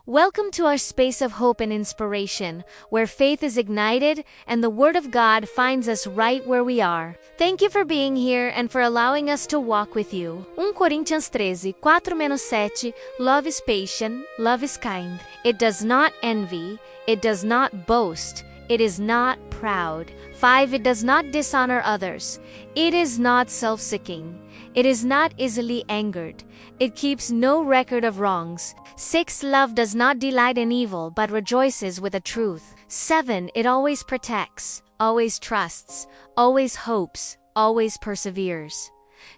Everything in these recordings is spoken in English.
Welcome to our space of hope and inspiration, where faith is ignited and the Word of God finds us right where we are. Thank you for being here and for allowing us to walk with you. 1 Coríntios 13:4-7. Love is patient, love is kind. It does not envy, it does not boast, it is not proud. 5. It does not dishonor others. It is not self-seeking. It is not easily angered. It keeps no record of wrongs. 6. Love does not delight in evil, but rejoices with the truth. 7. It always protects, always trusts, always hopes, always perseveres.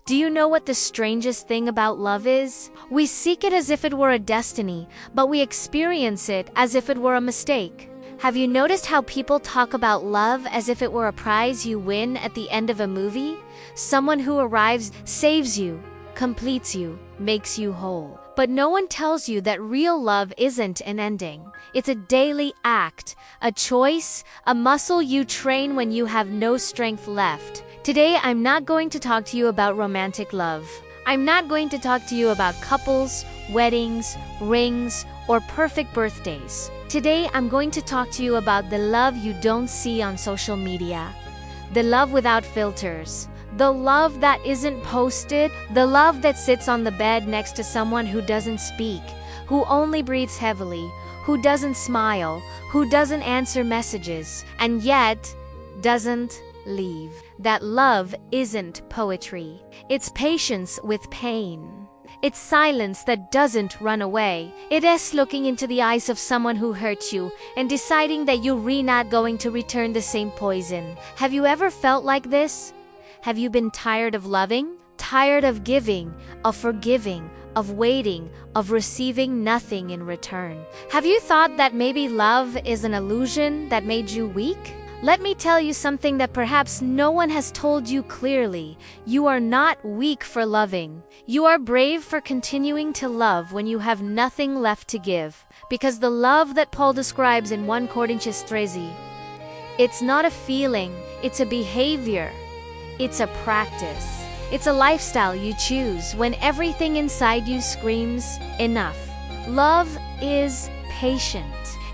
Do you know what the strangest thing about love is? We seek it as if it were a destiny, but we experience it as if it were a mistake. Have you noticed how people talk about love as if it were a prize you win at the end of a movie? Someone who arrives, saves you, completes you, makes you whole. But no one tells you that real love isn't an ending. It's a daily act, a choice, a muscle you train when you have no strength left. Today, I'm not going to talk to you about romantic love. I'm not going to talk to you about couples, weddings, rings, or perfect birthdays. Today, I'm going to talk to you about the love you don't see on social media. The love without filters. The love that isn't posted. The love that sits on the bed next to someone who doesn't speak, who only breathes heavily, who doesn't smile, who doesn't answer messages, and yet doesn't leave. That love isn't poetry. It's patience with pain. It's silence that doesn't run away. It is looking into the eyes of someone who hurt you and deciding that you're not going to return the same poison. Have you ever felt like this? Have you been tired of loving? Tired of giving, of forgiving, of waiting, of receiving nothing in return? Have you thought that maybe love is an illusion that made you weak? Let me tell you something that perhaps no one has told you clearly. You are not weak for loving. You are brave for continuing to love when you have nothing left to give. Because the love that Paul describes in 1 Coríntios 13, it's not a feeling, it's a behavior. It's a practice. It's a lifestyle you choose when everything inside you screams, enough. Love is patient.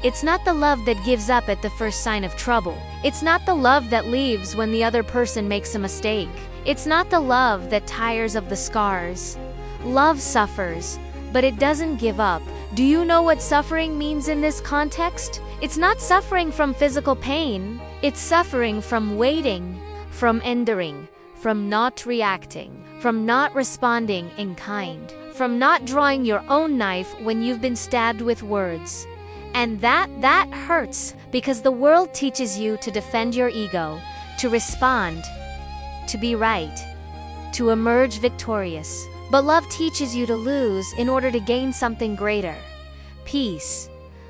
It's not the love that gives up at the first sign of trouble. It's not the love that leaves when the other person makes a mistake. It's not the love that tires of the scars. Love suffers, but it doesn't give up. Do you know what suffering means in this context? It's not suffering from physical pain. It's suffering from waiting, from enduring, from not reacting, from not responding in kind, from not drawing your own knife when you've been stabbed with words. And that hurts because the world teaches you to defend your ego, to respond, to be right, to emerge victorious. But love teaches you to lose in order to gain something greater. Peace.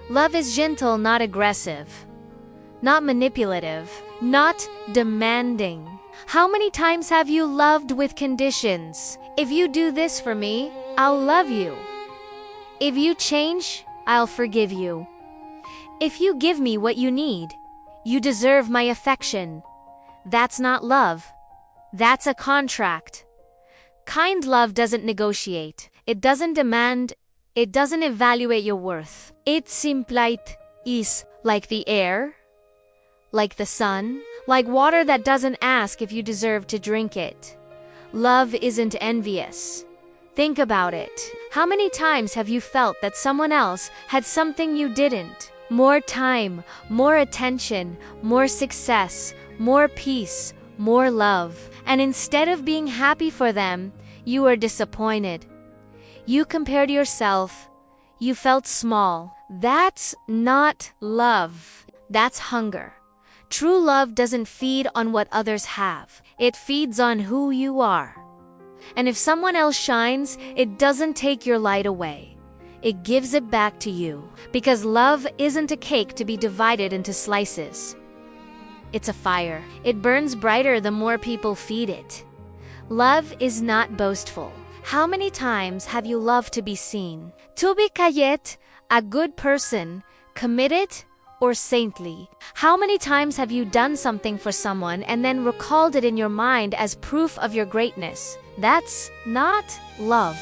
Love is gentle, not aggressive, not manipulative, not demanding. How many times have you loved with conditions? If you do this for me, I'll love you. If you change, I'll forgive you. If you give me what you need, you deserve my affection. That's not love. That's a contract. Kind love doesn't negotiate. It doesn't demand. It doesn't evaluate your worth. It simply is like the air, like the sun, like water that doesn't ask if you deserve to drink it. Love isn't envious. Think about it. How many times have you felt that someone else had something you didn't? More time, more attention, more success, more peace, more love. And instead of being happy for them, you were disappointed. You compared yourself. You felt small. That's not love. That's hunger. True love doesn't feed on what others have. It feeds on who you are. And if someone else shines, it doesn't take your light away. It gives it back to you. Because love isn't a cake to be divided into slices. It's a fire. It burns brighter the more people feed it. Love is not boastful. How many times have you loved to be seen? To be quiet, a good person, committed, or saintly? How many times have you done something for someone and then recalled it in your mind as proof of your greatness? That's not love.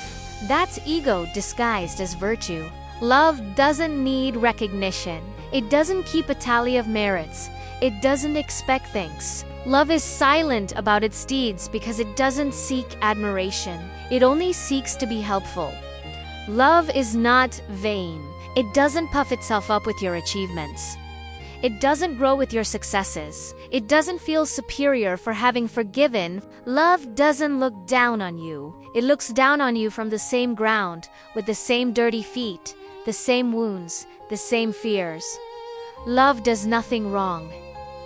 That's ego disguised as virtue. Love doesn't need recognition. It doesn't keep a tally of merits. It doesn't expect thanks. Love is silent about its deeds because it doesn't seek admiration. It only seeks to be helpful. Love is not vain. It doesn't puff itself up with your achievements. It doesn't grow with your successes. It doesn't feel superior for having forgiven. Love doesn't look down on you. It looks down on you from the same ground, with the same dirty feet, the same wounds, the same fears. Love does nothing wrong.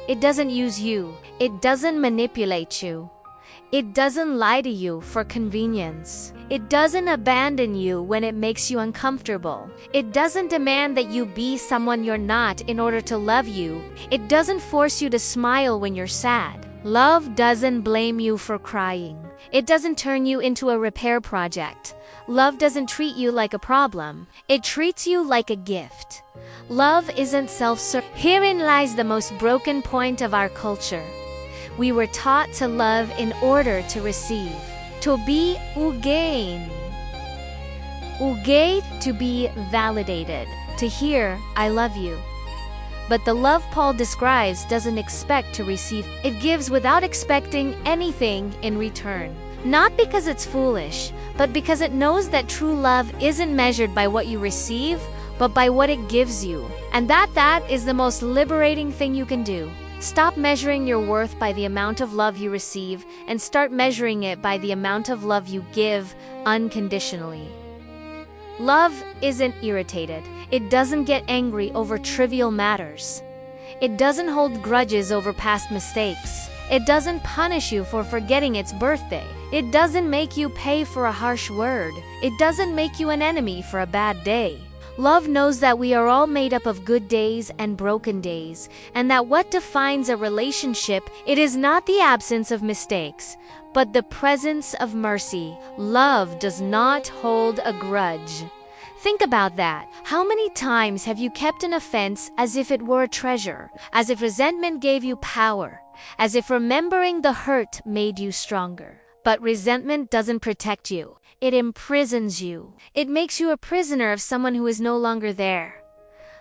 It doesn't use you. It doesn't manipulate you. It doesn't lie to you for convenience. It doesn't abandon you when it makes you uncomfortable. It doesn't demand that you be someone you're not in order to love you. It doesn't force you to smile when you're sad. Love doesn't blame you for crying. It doesn't turn you into a repair project. Love doesn't treat you like a problem. It treats you like a gift. Love isn't self-serving. Herein lies the most broken point of our culture. We were taught to love in order to receive. To be ugain. Ugay, to be validated. To hear, I love you. But the love Paul describes doesn't expect to receive. It gives without expecting anything in return. Not because it's foolish, but because it knows that true love isn't measured by what you receive, but by what it gives you. And that is the most liberating thing you can do. Stop measuring your worth by the amount of love you receive and start measuring it by the amount of love you give unconditionally. Love isn't irritated. It doesn't get angry over trivial matters. It doesn't hold grudges over past mistakes. It doesn't punish you for forgetting its birthday. It doesn't make you pay for a harsh word. It doesn't make you an enemy for a bad day. Love knows that we are all made up of good days and broken days, and that what defines a relationship, it is not the absence of mistakes, but the presence of mercy. Love does not hold a grudge. Think about that. How many times have you kept an offense as if it were a treasure, as if resentment gave you power, as if remembering the hurt made you stronger? But resentment doesn't protect you. It imprisons you. It makes you a prisoner of someone who is no longer there.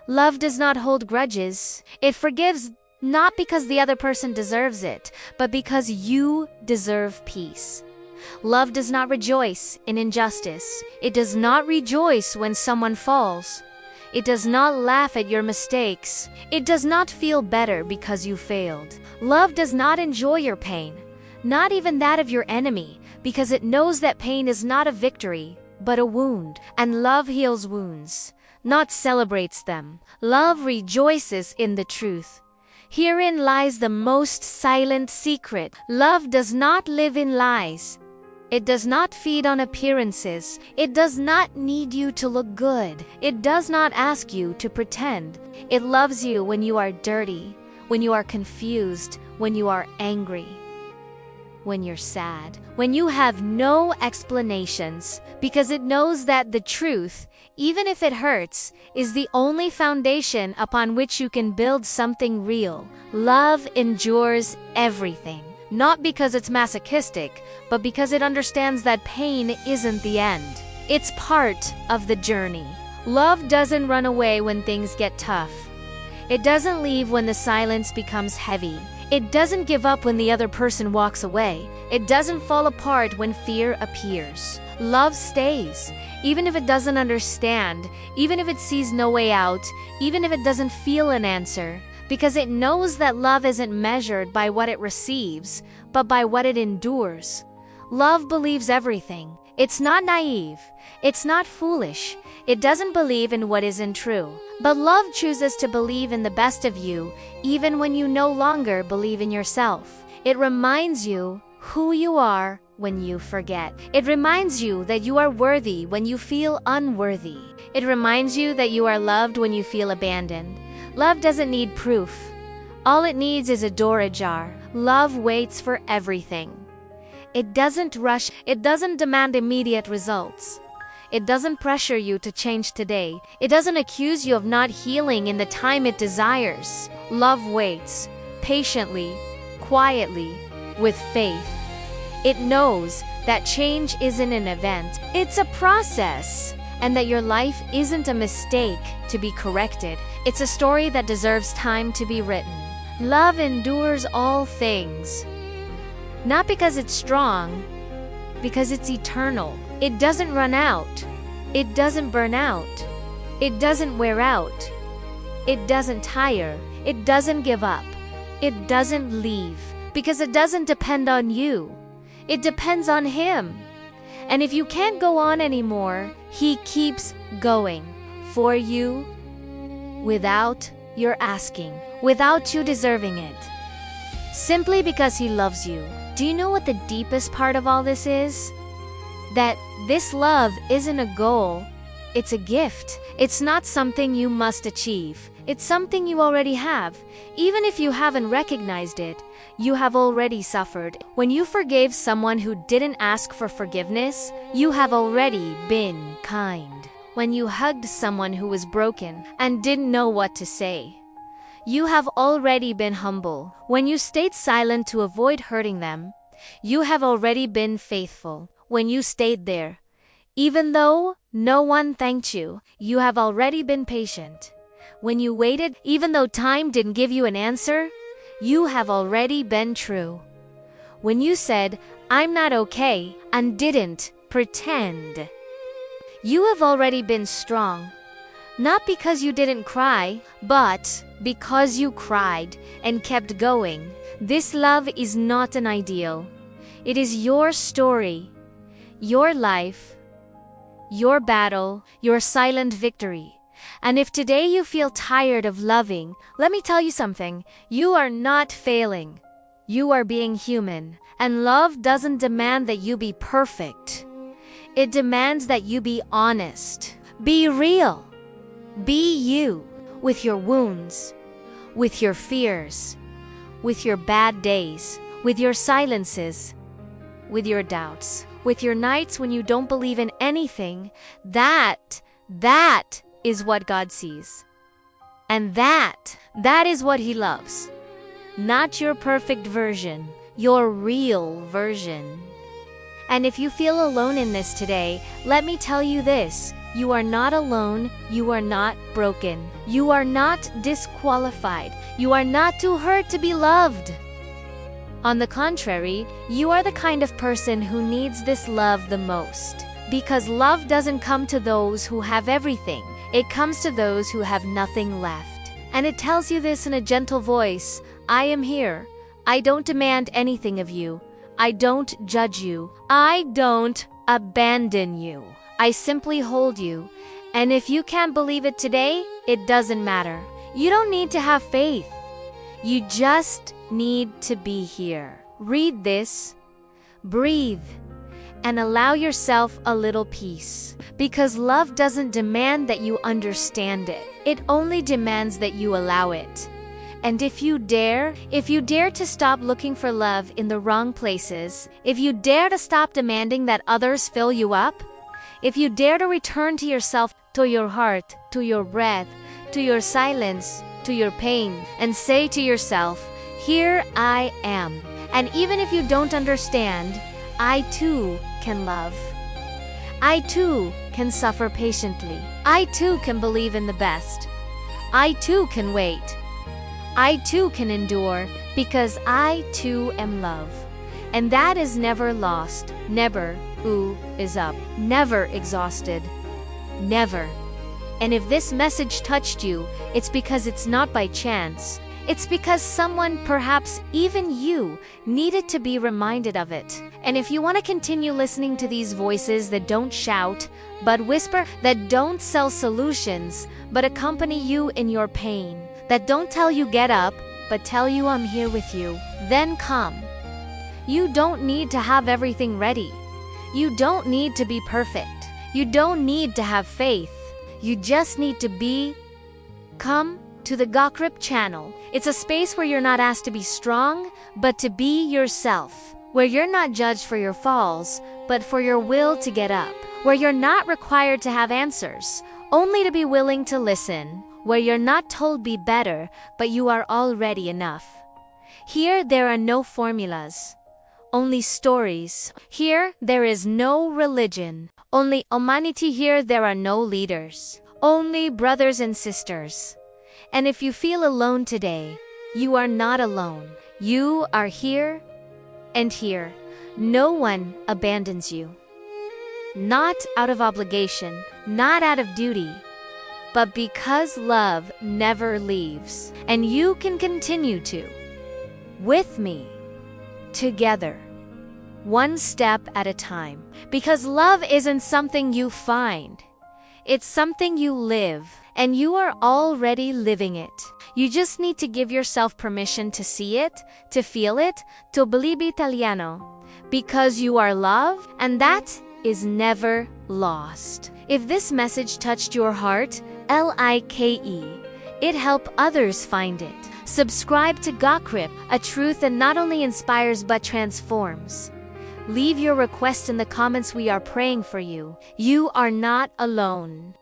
Love does not hold grudges. It forgives not because the other person deserves it, but because you deserve peace. Love does not rejoice in injustice. It does not rejoice when someone falls. It does not laugh at your mistakes. It does not feel better because you failed. Love does not enjoy your pain, not even that of your enemy, because it knows that pain is not a victory, but a wound. And love heals wounds, not celebrates them. Love rejoices in the truth. Herein lies the most silent secret. Love does not live in lies. It does not feed on appearances. It does not need you to look good. It does not ask you to pretend. It loves you when you are dirty, when you are confused, when you are angry, when you're sad, when you have no explanations, because it knows that the truth, even if it hurts, is the only foundation upon which you can build something real. Love endures everything, not because it's masochistic, but because it understands that pain isn't the end. It's part of the journey. Love doesn't run away when things get tough. It doesn't leave when the silence becomes heavy. It doesn't give up when the other person walks away. It doesn't fall apart when fear appears. Love stays, even if it doesn't understand, even if it sees no way out, even if it doesn't feel an answer, because it knows that love isn't measured by what it receives, but by what it endures. Love believes everything. It's not naive. It's not foolish. It doesn't believe in what isn't true. But love chooses to believe in the best of you, even when you no longer believe in yourself. It reminds you who you are when you forget. It reminds you that you are worthy when you feel unworthy. It reminds you that you are loved when you feel abandoned. Love doesn't need proof. All it needs is a door ajar. Love waits for everything. It doesn't rush. It doesn't demand immediate results. It doesn't pressure you to change today. It doesn't accuse you of not healing in the time it desires. Love waits, patiently, quietly, with faith. It knows that change isn't an event, it's a process. and that your life isn't a mistake to be corrected. It's a story that deserves time to be written. Love endures all things. Not because it's strong, because it's eternal. It doesn't run out. It doesn't burn out. It doesn't wear out. It doesn't tire. It doesn't give up. It doesn't leave. Because it doesn't depend on you. It depends on Him. And if you can't go on anymore, He keeps going for you without your asking, without you deserving it. Simply because He loves you. Do you know what the deepest part of all this is? That this love isn't a goal, it's a gift. It's not something you must achieve. It's something you already have. Even if you haven't recognized it, you have already suffered. When you forgave someone who didn't ask for forgiveness, you have already been kind. When you hugged someone who was broken and didn't know what to say, you have already been humble. When you stayed silent to avoid hurting them, you have already been faithful. When you stayed there, even though no one thanked you, you have already been patient. When you waited, even though time didn't give you an answer, you have already been true. When you said, "I'm not okay," and didn't pretend, you have already been strong. Not because you didn't cry, but because you cried and kept going. This love is not an ideal. It is your story, your life, your battle, your silent victory. And if today you feel tired of loving, let me tell you something. You are not failing. You are being human. And love doesn't demand that you be perfect. It demands that you be honest. Be real. Be you, with your wounds, with your fears, with your bad days, with your silences, with your doubts, with your nights when you don't believe in anything. That is what God sees. And that is what He loves. Not your perfect version, your real version. And if you feel alone in this today, let me tell you this. You are not alone. You are not broken. You are not disqualified. You are not too hurt to be loved. On the contrary, you are the kind of person who needs this love the most. Because love doesn't come to those who have everything. It comes to those who have nothing left. And it tells you this in a gentle voice. I am here. I don't demand anything of you. I don't judge you. I don't abandon you. I simply hold you. And if you can't believe it today, it doesn't matter. You don't need to have faith. You just need to be here. Read this, breathe, and allow yourself a little peace. Because love doesn't demand that you understand it. It only demands that you allow it. And if you dare to stop looking for love in the wrong places, if you dare to stop demanding that others fill you up, if you dare to return to yourself, to your heart, to your breath, to your silence, to your pain, and say to yourself, here I am. And even if you don't understand, I too can love. I too can suffer patiently. I too can believe in the best. I too can wait. I too can endure, because I too am love. And that is never lost, never is up, never exhausted, never. And if this message touched you, it's because it's not by chance. It's because someone, perhaps even you, needed to be reminded of it. And if you want to continue listening to these voices that don't shout, but whisper, that don't sell solutions, but accompany you in your pain, that don't tell you get up, but tell you I'm here with you, then come. You don't need to have everything ready. You don't need to be perfect. You don't need to have faith. You just need to be. Come to the Gokrip channel. It's a space where you're not asked to be strong, but to be yourself. Where you're not judged for your falls, but for your will to get up. Where you're not required to have answers, only to be willing to listen. Where you're not told be better, but you are already enough. Here there are no formulas, only stories. Here, there is no religion. Only humanity. Here, there are no leaders. Only brothers and sisters. And if you feel alone today, you are not alone. You are here and here. No one abandons you. Not out of obligation, not out of duty, but because love never leaves. And you can continue to. With me. Together. One step at a time. Because love isn't something you find. It's something you live. And you are already living it. You just need to give yourself permission to see it, to feel it, to believe Italiano. Because you are love, and that is never lost. If this message touched your heart, L-I-K-E, it helped others find it. Subscribe to Gokrip, a truth that not only inspires but transforms. Leave your request in the comments. We are praying for you. You are not alone.